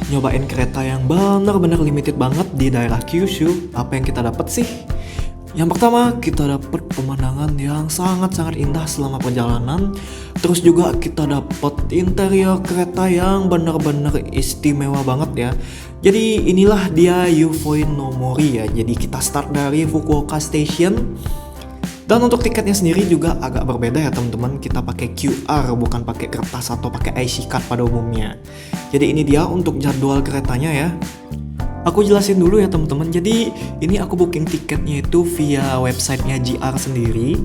nyobain kereta yang benar-benar limited banget di daerah Kyushu. Apa yang kita dapat sih? Yang pertama, kita dapat pemandangan yang sangat-sangat indah selama perjalanan. Terus juga kita dapat interior kereta yang benar-benar istimewa banget ya. Jadi inilah dia Yufoi no Mori ya. Jadi kita start dari Fukuoka Station. Dan untuk tiketnya sendiri juga agak berbeda ya teman-teman. Kita pakai QR, bukan pakai kertas atau pakai IC card pada umumnya. Jadi ini dia untuk jadwal keretanya ya. Aku jelasin dulu ya teman-teman. Jadi ini aku booking tiketnya itu via websitenya JR sendiri.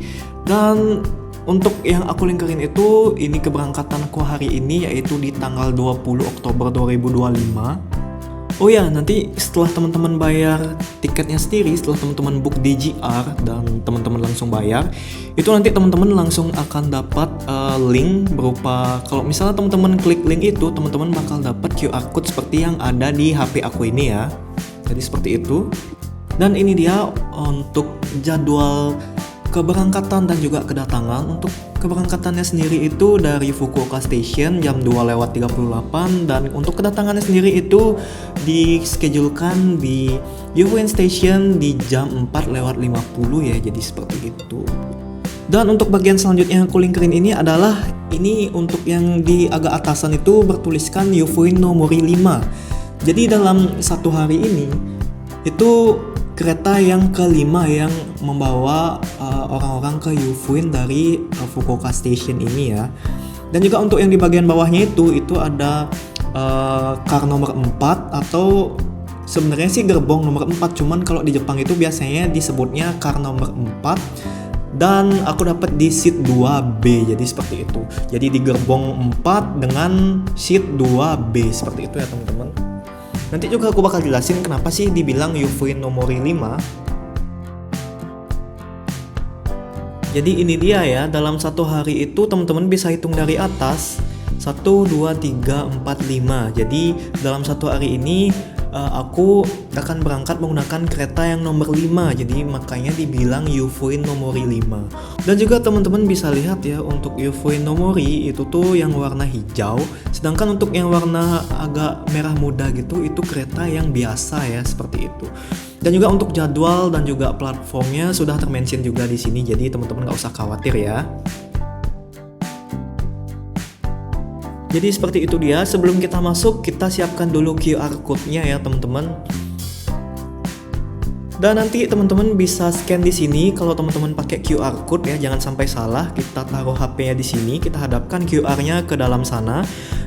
Dan untuk yang aku linkerin itu, ini keberangkatanku hari ini yaitu di tanggal 20 Oktober 2025. Oh ya, nanti setelah teman-teman bayar tiketnya sendiri, setelah teman-teman book di JR dan teman-teman langsung bayar, itu nanti teman-teman langsung akan dapat link berupa, kalau misalnya teman-teman klik link itu, teman-teman bakal dapat QR code seperti yang ada di HP aku ini ya. Jadi seperti itu. Dan ini dia untuk jadwal keberangkatan dan juga kedatangan. Untuk keberangkatannya sendiri itu dari Fukuoka Station jam 2:38 dan untuk kedatangannya sendiri itu dischedulkan di Yufoi Station di jam 4:50 ya, jadi seperti itu. Dan untuk bagian selanjutnya yang aku linkerin ini adalah ini untuk yang di agak atasan itu bertuliskan Yufoi no Mori 5. Jadi dalam satu hari ini itu kereta yang kelima yang membawa orang-orang ke Yufoi dari Fukuoka Station ini ya. Dan juga untuk yang di bagian bawahnya itu ada car nomor 4 atau sebenarnya sih gerbong nomor 4, cuman kalau di Jepang itu biasanya disebutnya car nomor 4. Dan aku dapat di seat 2B, jadi seperti itu. Jadi di gerbong 4 dengan seat 2B seperti itu ya teman-teman. Nanti juga aku bakal jelasin kenapa sih dibilang Yufoi no Mori 5. Jadi ini dia ya, dalam satu hari itu teman-teman bisa hitung dari atas 1, 2, 3, 4, 5. Jadi dalam satu hari ini aku akan berangkat menggunakan kereta yang nomor 5. Jadi makanya dibilang Yufoi no Mori 5. Dan juga teman-teman bisa lihat ya, untuk Yufoi no Mori itu tuh yang warna hijau. Sedangkan untuk yang warna agak merah muda gitu, itu kereta yang biasa ya, seperti itu. Dan juga untuk jadwal dan juga platformnya sudah termention juga di sini. Jadi teman-teman nggak usah khawatir ya. Jadi seperti itu dia. Sebelum kita masuk, kita siapkan dulu QR code-nya ya teman-teman. Dan nanti teman-teman bisa scan di sini. Kalau teman-teman pakai QR code ya, jangan sampai salah. Kita taruh HP-nya di sini, kita hadapkan QR-nya ke dalam sana.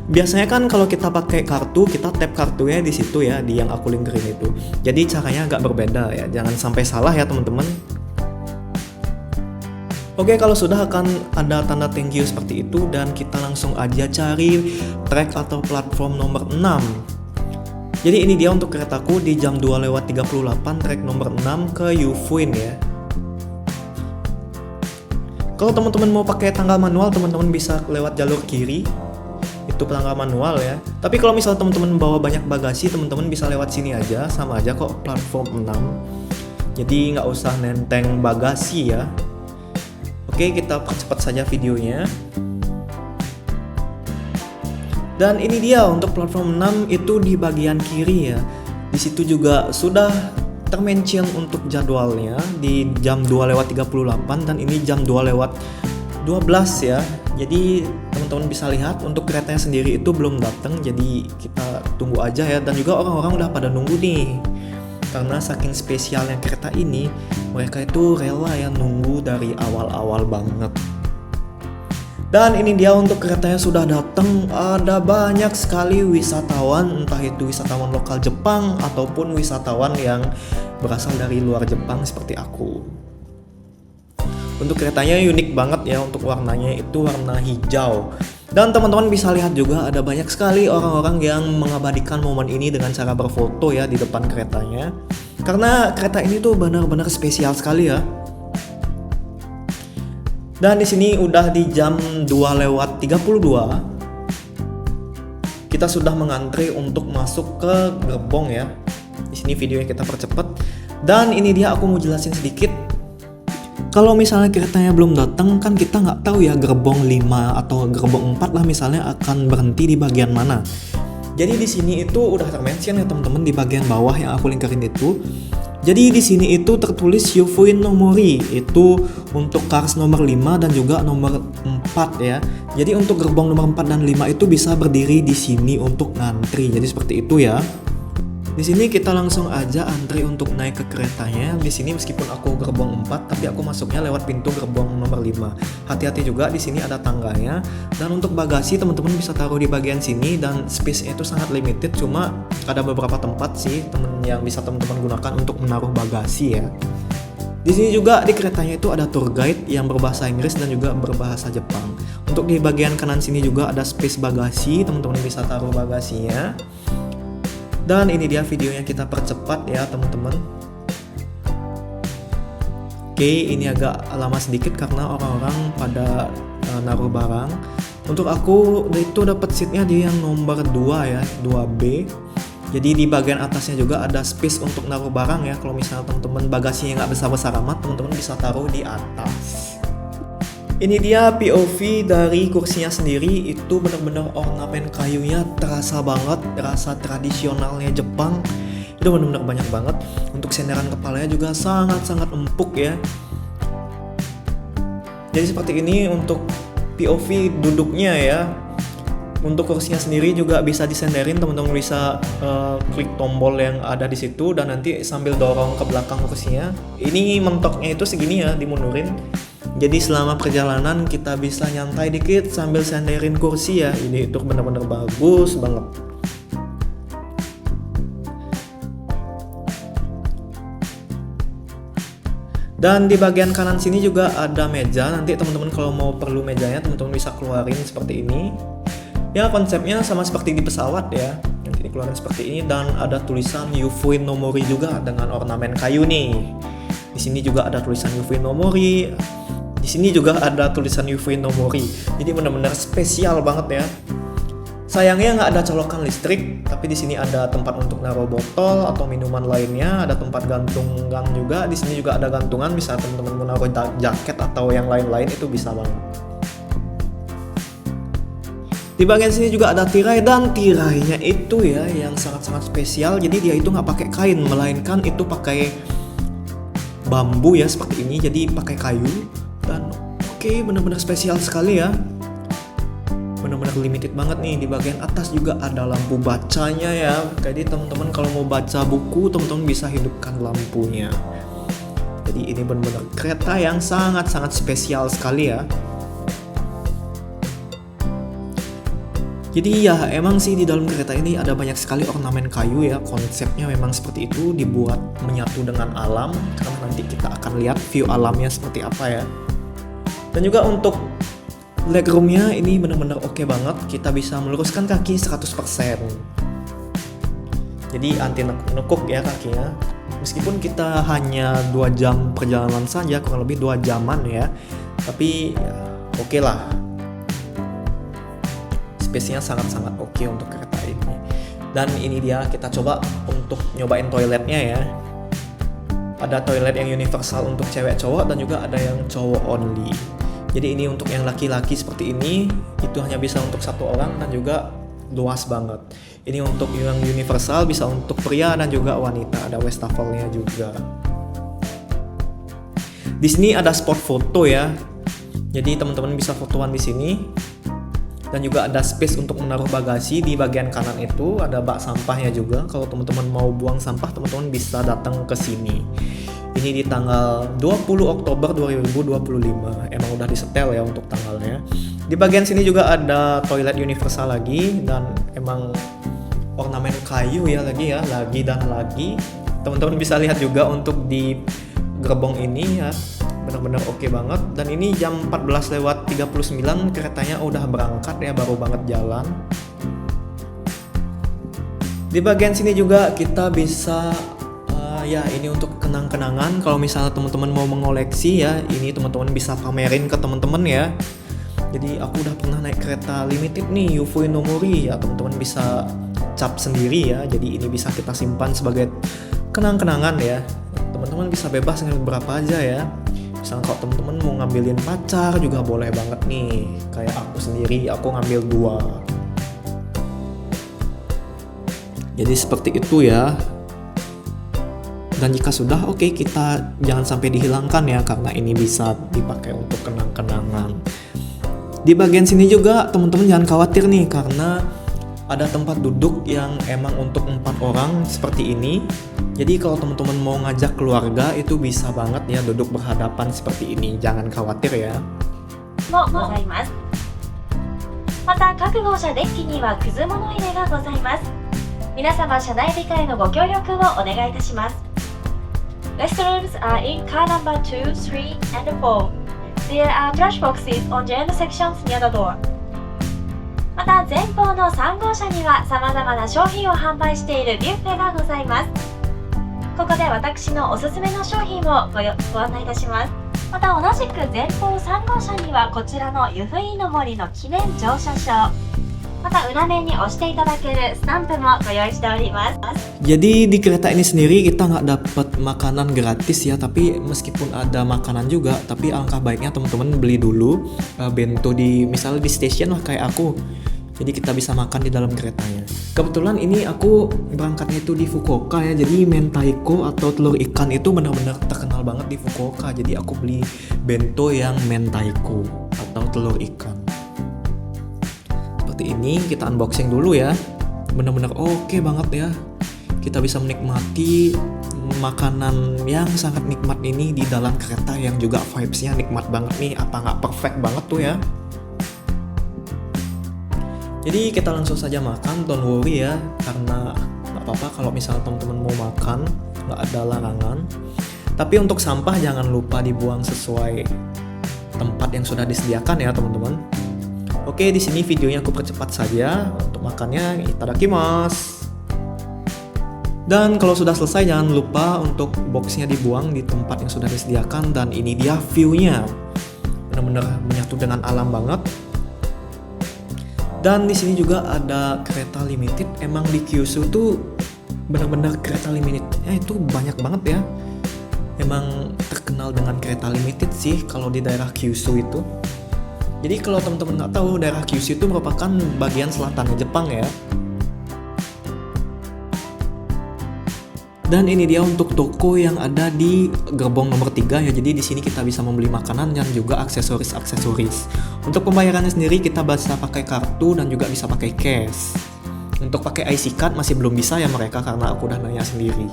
Biasanya kan kalau kita pakai kartu, kita tap kartunya di situ ya, di yang aku linkerin itu. Jadi caranya agak berbeda ya, jangan sampai salah ya teman-teman. Oke, kalau sudah akan ada tanda thank you seperti itu dan kita langsung aja cari track atau platform nomor 6. Jadi ini dia untuk keretaku di jam 2:38 track nomor 6 ke Yufoi ya. Kalau teman-teman mau pakai tanggal manual, teman-teman bisa lewat jalur kiri. Itu tanggal manual ya. Tapi kalau misalnya teman-teman bawa banyak bagasi, teman-teman bisa lewat sini aja, sama aja kok, platform 6. Jadi nggak usah nenteng bagasi ya. Oke, kita percepat saja videonya. Dan ini dia untuk platform 6 itu di bagian kiri ya. Di situ juga sudah termention untuk jadwalnya di jam 2:38 dan ini jam 2:12 ya. Jadi teman-teman bisa lihat untuk keretanya sendiri itu belum datang, jadi kita tunggu aja ya. Dan juga orang-orang udah pada nunggu nih. Karena saking spesialnya kereta ini, mereka itu rela yang nunggu dari awal-awal banget. Dan ini dia untuk keretanya sudah datang. Ada banyak sekali wisatawan, entah itu wisatawan lokal Jepang ataupun wisatawan yang berasal dari luar Jepang seperti aku. Untuk keretanya unik banget ya, untuk warnanya itu warna hijau. Dan teman-teman bisa lihat juga ada banyak sekali orang-orang yang mengabadikan momen ini dengan cara berfoto ya di depan keretanya. Karena kereta ini tuh benar-benar spesial sekali ya. Dan di sini udah di jam 2:32. Kita sudah mengantri untuk masuk ke gerbong ya. Di sini videonya kita percepat. Dan ini dia aku mau jelasin sedikit. Kalau misalnya keretanya belum datang, kan kita nggak tahu ya gerbong 5 atau gerbong 4 lah misalnya akan berhenti di bagian mana. Jadi di sini itu udah termention ya teman-teman di bagian bawah yang aku lingkarin itu. Jadi di sini itu tertulis Yufui no Mori, itu untuk cars nomor 5 dan juga nomor 4 ya. Jadi untuk gerbong nomor 4 dan 5 itu bisa berdiri di sini untuk ngantri. Jadi seperti itu ya. Di sini kita langsung aja antri untuk naik ke keretanya. Di sini meskipun aku gerbong 4, tapi aku masuknya lewat pintu gerbong nomor 5. Hati-hati juga di sini ada tangganya. Dan untuk bagasi teman-teman bisa taruh di bagian sini dan space-nya itu sangat limited. Cuma ada beberapa tempat sih yang bisa teman-teman gunakan untuk menaruh bagasi ya. Di sini juga di keretanya itu ada tour guide yang berbahasa Inggris dan juga berbahasa Jepang. Untuk di bagian kanan sini juga ada space bagasi, teman-teman bisa taruh bagasinya. Dan ini dia videonya, kita percepat ya teman-teman. Oke, ini agak lama sedikit karena orang-orang pada naruh barang. Untuk aku itu dapat seatnya di yang nomor 2 ya, 2B. Jadi di bagian atasnya juga ada space untuk naruh barang ya. Kalau misalnya teman-teman bagasinya nggak besar-besar amat, teman-teman bisa taruh di atas. Ini dia POV dari kursinya sendiri, itu benar-benar ornamen kayunya terasa banget, rasa tradisionalnya Jepang. Itu benar-benar banyak banget. Untuk senderan kepalanya juga sangat-sangat empuk ya. Jadi seperti ini untuk POV duduknya ya. Untuk kursinya sendiri juga bisa disenderin, teman-teman bisa klik tombol yang ada di situ dan nanti sambil dorong ke belakang kursinya. Ini mentoknya itu segini ya, dimundurin. Jadi selama perjalanan kita bisa nyantai dikit sambil senderin kursi ya. Ini itu benar-benar bagus banget. Dan di bagian kanan sini juga ada meja. Nanti teman-teman kalau mau perlu mejanya, teman-teman bisa keluarin seperti ini. Ya konsepnya sama seperti di pesawat ya. Nanti dikeluarin seperti ini dan ada tulisan Yufui no Mori juga dengan ornamen kayu nih. Di sini juga ada tulisan Yufui no Mori. Di sini juga ada tulisan Yufui no Mori. Jadi benar-benar spesial banget ya. Sayangnya nggak ada colokan listrik, tapi di sini ada tempat untuk naruh botol atau minuman lainnya. Ada tempat gantungan juga. Di sini juga ada gantungan, bisa teman-teman mau naruh jaket atau yang lain-lain itu bisa banget. Di bagian sini juga ada tirai, dan tirainya itu ya yang sangat-sangat spesial. Jadi dia itu nggak pakai kain, melainkan itu pakai bambu ya seperti ini. Jadi pakai kayu. Dan oke, benar-benar spesial sekali ya. Benar-benar limited banget nih. Di bagian atas juga ada lampu bacanya ya. Jadi teman-teman kalau mau baca buku, teman-teman bisa hidupkan lampunya. Jadi ini benar-benar kereta yang sangat-sangat spesial sekali ya. Jadi ya emang sih di dalam kereta ini ada banyak sekali ornamen kayu ya. Konsepnya memang seperti itu, dibuat menyatu dengan alam. Karena nanti kita akan lihat view alamnya seperti apa ya. Dan juga untuk legroomnya ini benar-benar oke banget. Kita bisa meluruskan kaki 100%. Jadi anti nekuk ya kakinya. Meskipun kita hanya 2 jam perjalanan saja, kurang lebih 2 jaman ya. Tapi ya, oke lah. Space-nya sangat-sangat oke untuk kereta ini. Dan ini dia, kita coba untuk nyobain toiletnya ya. Ada toilet yang universal untuk cewek cowok dan juga ada yang cowok only. Jadi ini untuk yang laki-laki seperti ini, itu hanya bisa untuk 1 orang dan juga luas banget. Ini untuk yang universal, bisa untuk pria dan juga wanita, ada wastafelnya juga. Di sini ada spot foto ya. Jadi teman-teman bisa fotoan di sini. Dan juga ada space untuk menaruh bagasi di bagian kanan itu, ada bak sampahnya juga. Kalau teman-teman mau buang sampah, teman-teman bisa datang ke sini. Ini di tanggal 20 Oktober 2025. Emang udah disetel ya untuk tanggalnya. Di bagian sini juga ada toilet universal lagi dan emang ornamen kayu ya lagi ya, lagi dan lagi. Teman-teman bisa lihat juga untuk di gerbong ini ya. Benar-benar oke banget. Dan ini jam 14:39 keretanya udah berangkat ya, baru banget jalan. Di bagian sini juga kita bisa ya ini untuk kenang-kenangan. Kalau misalnya teman-teman mau mengoleksi ya, ini teman-teman bisa pamerin ke teman-teman ya. Jadi aku udah pernah naik kereta limited nih, Yufui no Mori ya, teman-teman bisa cap sendiri ya. Jadi ini bisa kita simpan sebagai kenang-kenangan ya. Teman-teman bisa bebas ngambil berapa aja ya. Misalnya kalau teman-teman mau ngambilin pacar juga boleh banget nih. Kayak aku sendiri, aku ngambil 2. Jadi seperti itu ya. Dan jika sudah, oke, kita jangan sampai dihilangkan ya, karena ini bisa dipakai untuk kenang-kenangan. Di bagian sini juga teman-teman jangan khawatir nih, karena ada tempat duduk yang emang untuk 4 orang seperti ini. Jadi kalau teman-teman mau ngajak keluarga itu bisa banget ya duduk berhadapan seperti ini, jangan khawatir ya. もございます。また各号車デッキにはくず物入れがございます。皆様車内理解のご協力をお願いいたします。Restrooms are in car number 2, 3, and 4. There are trash boxes on the end sections near the door. また前方の3号車には様々な商品を販売しているビュッフェがございます。ここで私のおすすめの商品をご案内いたします。また同じく前方3号車にはこちらの湯布院の森の記念乗車証、また裏面に押していただけるスタンプもご用意しております。 Jadi di kereta ini sendiri kita nggak dapat makanan gratis ya, tapi meskipun ada makanan juga, tapi alangkah baiknya teman-teman beli dulu bento misalnya di stasiun lah kayak aku. Jadi kita bisa makan di dalam keretanya. Kebetulan ini aku berangkatnya itu di Fukuoka ya, jadi mentaiko atau telur ikan itu benar-benar terkenal banget di Fukuoka. Jadi aku beli bento yang mentaiko atau telur ikan. Seperti ini, kita unboxing dulu ya. Benar-benar oke banget ya. Kita bisa menikmati makanan yang sangat nikmat ini di dalam kereta yang juga vibes-nya nikmat banget nih. Apa nggak perfect banget tuh ya. Jadi kita langsung saja makan, don't worry ya, karena nggak apa-apa kalau misalnya teman-teman mau makan, nggak ada larangan. Tapi untuk sampah jangan lupa dibuang sesuai tempat yang sudah disediakan ya teman-teman. Oke, di sini videonya aku percepat saja. Untuk makannya, itadakimasu. Dan kalau sudah selesai jangan lupa untuk boxnya dibuang di tempat yang sudah disediakan. Dan ini dia view-nya, benar-benar menyatu dengan alam banget. Dan di sini juga ada kereta limited. Emang di Kyushu tuh benar-benar kereta limitednya itu banyak banget ya. Emang terkenal dengan kereta limited sih kalau di daerah Kyushu itu. Jadi kalau teman-teman nggak tahu, daerah Kyushu itu merupakan bagian selatannya Jepang ya. Dan ini dia untuk toko yang ada di gerbong nomor 3 ya. Jadi di sini kita bisa membeli makanan dan juga aksesoris-aksesoris. Untuk pembayarannya sendiri kita bisa pakai kartu dan juga bisa pakai cash. Untuk pakai IC card masih belum bisa ya mereka, karena aku udah nanya sendiri.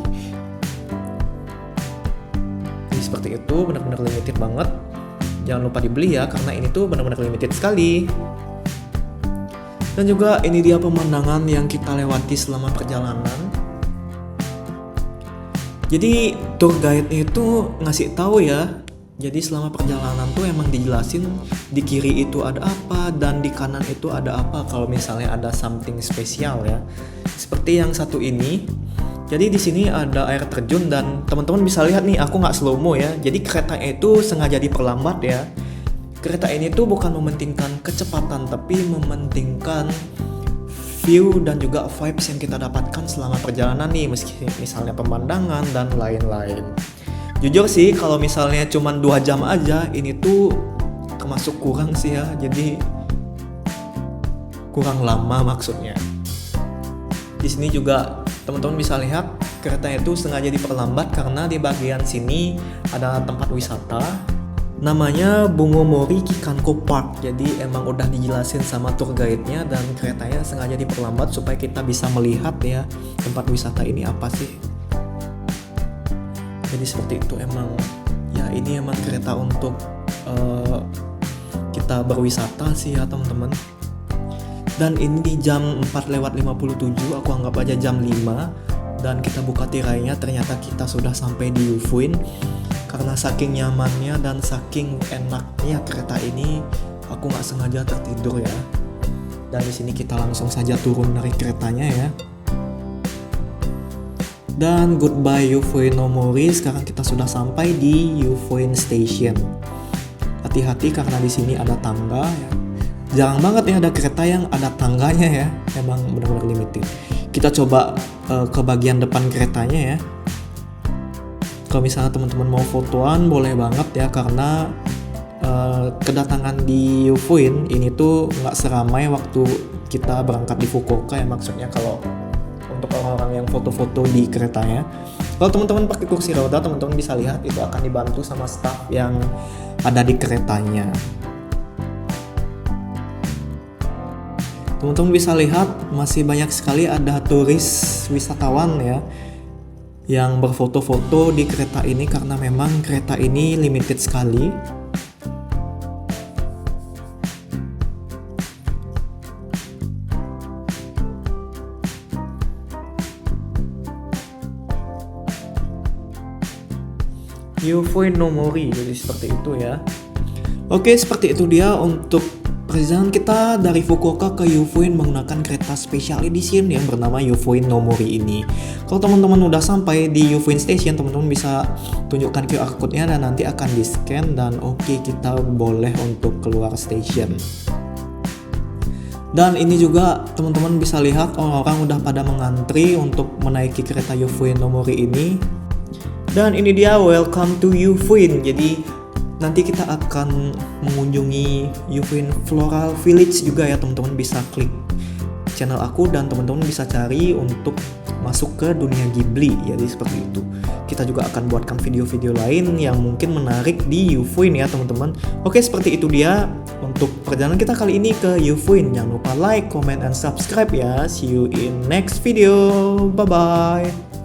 Jadi seperti itu, benar-benar limited banget. Jangan lupa dibeli ya, karena ini tuh benar-benar limited sekali. Dan juga ini dia pemandangan yang kita lewati selama perjalanan. Jadi tour guide-nya itu ngasih tahu ya. Jadi selama perjalanan tuh emang dijelasin di kiri itu ada apa dan di kanan itu ada apa kalau misalnya ada something spesial ya. Seperti yang satu ini. Jadi di sini ada air terjun dan teman-teman bisa lihat nih, aku nggak slow mo ya. Jadi keretanya itu sengaja diperlambat ya. Kereta ini tuh bukan mementingkan kecepatan tapi mementingkan view dan juga vibes yang kita dapatkan selama perjalanan nih, meski misalnya pemandangan dan lain-lain. Jujur sih kalau misalnya cuma 2 jam aja ini tuh termasuk kurang sih ya, jadi kurang lama maksudnya. Di sini juga teman-teman bisa lihat keretanya itu sengaja diperlambat karena di bagian sini ada tempat wisata. Namanya Bungomori Kikanko Park. Jadi emang udah dijelasin sama tour guide-nya dan keretanya sengaja diperlambat supaya kita bisa melihat ya tempat wisata ini apa sih. Jadi seperti itu emang ya, ini emang kereta untuk kita berwisata sih ya teman-teman. Dan ini di jam 4:57, aku anggap aja jam 5. Dan kita buka tirainya, ternyata kita sudah sampai di Yufuin. Karena saking nyamannya dan saking enaknya kereta ini, aku nggak sengaja tertidur ya. Dan di sini kita langsung saja turun dari keretanya ya. Dan goodbye Yufuin no Mori. Sekarang kita sudah sampai di Yufuin Station. Hati-hati karena di sini ada tangga ya. Jarang banget ya ada kereta yang ada tangganya ya. Emang benar-benar limited. Kita coba ke bagian depan keretanya ya. Kalau misalnya teman-teman mau fotoan boleh banget ya, karena kedatangan di Yufuin ini tuh nggak seramai waktu kita berangkat di Fukuoka ya. Maksudnya kalau untuk orang-orang yang foto-foto di keretanya. Kalau teman-teman pakai kursi roda, teman-teman bisa lihat itu akan dibantu sama staff yang ada di keretanya. Teman-teman bisa lihat masih banyak sekali ada turis wisatawan ya yang berfoto-foto di kereta ini karena memang kereta ini limited sekali. Yufoi no Mori, jadi seperti itu ya. Oke, seperti itu dia untuk perjalanan kita dari Fukuoka ke Yufuin menggunakan kereta special edition yang bernama Yufuin no Mori ini. Kalau teman-teman udah sampai di Yufuin Station, teman-teman bisa tunjukkan QR code-nya dan nanti akan di-scan dan oke, kita boleh untuk keluar station. Dan ini juga teman-teman bisa lihat orang-orang udah pada mengantri untuk menaiki kereta Yufuin no Mori ini. Dan ini dia welcome to Yufuin. Jadi nanti kita akan mengunjungi Yufuin Floral Village juga ya teman-teman. Bisa klik channel aku dan teman-teman bisa cari untuk masuk ke dunia Ghibli. Jadi seperti itu. Kita juga akan buatkan video-video lain yang mungkin menarik di Yufuin ya teman-teman. Oke, seperti itu dia untuk perjalanan kita kali ini ke Yufuin. Jangan lupa like, comment, and subscribe ya. See you in next video. Bye-bye.